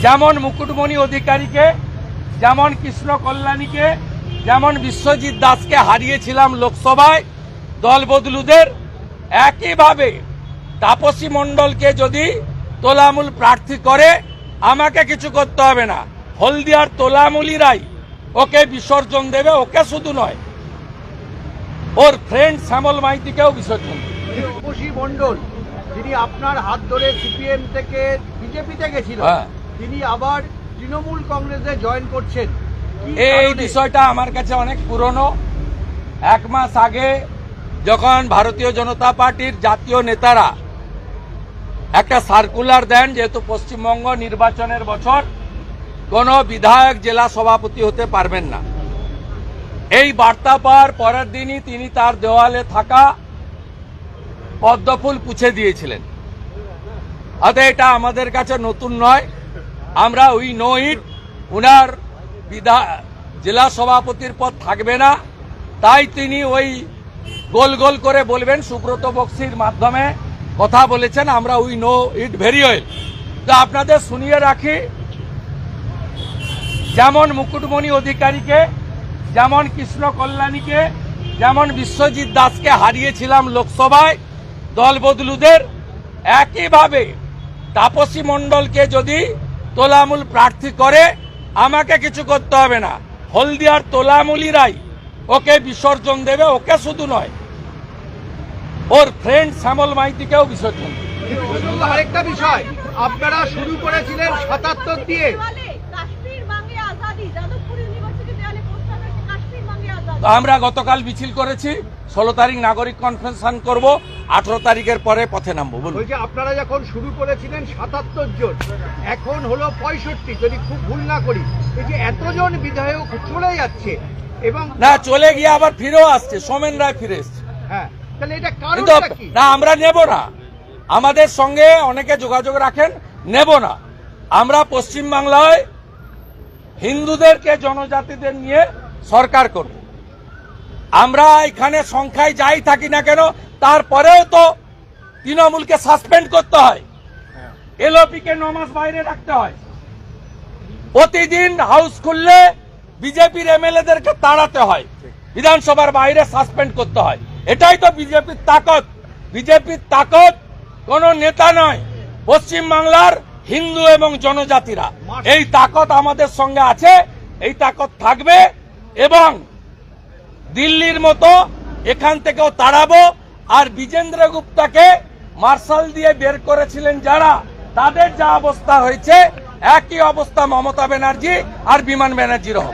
যেমন মুকুটমণি অধিকারীকে, যেমন কৃষ্ণ কল্যাণীকে, যেমন বিশ্বজিৎ দাসকে হারিয়েছিলাম লোকসভায় দল বদলুদের, একইভাবে তাপসী মণ্ডলকে যদি তোলামূল প্রার্থী করে আমাকে কিছু করতে হবে না, হলদিয়ার তোলামূলীরাই ওকে বিসর্জন দেবে। ওকে শুধু নয়, ওর ফ্রেন্ড শ্যামল মাইতিকেও বিসর্জন দেবে। তাপসী মণ্ডল যিনি আপনার হাত ধরে সিপিএম থেকে বিজেপিতে গেছিল, তিনি আবার তৃণমূল কংগ্রেসে জয়েন করছেন। এই বিষয়টা আমার কাছে অনেক পুরনো। 1 মাস আগে যখন ভারতীয় জনতা পার্টির জাতীয় নেতারা একটা সার্কুলার দেন, যেহেতু পশ্চিমবঙ্গ নির্বাচনের বছর কোন বিধায়ক জেলা সভাপতি হতে পারবেন না, এই বার্তা পাওয়ার পরের দিনই তিনি তার দেওয়ালে থাকা পদ্মফুল পুছে দিয়েছিলেন। অতএব এটা আমাদের কাছে নতুন নয়, আমরা উই নো ইট। উনার জেলা সভাপতির পদ থাকবে না, তাই তিনি ওই গোল গোল করে বলবেন, সুব্রত বক্সির মাধ্যমে কথা বলেছেন, আমরা we know it very well. তো আপনাদের শুনিয়ে রাখি, যেমন মুকুটমণি অধিকারীকে, যেমন কৃষ্ণ কল্যাণীকে, যেমন বিশ্বজিৎ দাসকে হারিয়েছিলাম লোকসভায় দল বদলুদের, একইভাবে তাপসী মণ্ডলকে যদি তোলামূল প্রার্থী করে আমাকে কিছু করতে হবে না, হলদিয়ার তোলামূলীরাই ওকে বিসর্জন দেবে। ওকে শুধু নয়, ওর ফ্রেন্ড শ্যামল মাইতিকেও বিসর্জন দেবে। আরেকটা বিষয়, আপনারা শুরু করেছিলেন 77 দিয়ে, আমরা গতকাল মিছিল করেছি, 16 তারিখ নাগরিক কনভেনশন করব, 18 তারিখের পরে পথে নামবো। বলুন, আপনারা যখন শুরু করেছিলেন 77 জন, এখন হলো 65, যদি খুব ভুল না করি। এই যে এতজন বিধায়ক চলে যাচ্ছে এবং না চলে গিয়ে আবার ফিরেও আসছে, সোমেন রায় ফিরে এসছে। হ্যাঁ, তাহলে এটা কারণটা কি? না আমরা নেব না, আমাদের সঙ্গে অনেকে যোগাযোগ রাখেন, নেব না। আমরা পশ্চিমবাংলায় হিন্দুদেরকে, জনজাতিদের নিয়ে সরকার করব। আমরা এখানে সংখ্যায় যাই থাকি না কেন, তারপরেও তো তৃণমূলকে সাসপেন্ড করতে হয়, এলওপি কে 9 মাস বাইরে রাখতে হয়, প্রতিদিন হাউস খুললে বিজেপির এমএলএদেরকে তাড়াতে হয়, বিধানসভার বাইরে সাসপেন্ড করতে হয়। এটাই তো বিজেপির তাকত। বিজেপির তাকত কোন নেতা নয়, পশ্চিমবাংলার হিন্দু এবং জনজাতিরা। এই তাকত আমাদের সঙ্গে আছে, এই তাকত থাকবে এবং দিল্লির মতো এখান থেকেও তাড়াবো। আর বিজেন্দ্র গুপ্তাকে মার্শাল দিয়ে বের করেছিলেন যারা, তাদের যা অবস্থা হয়েছে একই অবস্থা মমতা ব্যানার্জি আর বিমান ব্যানার্জির হবে।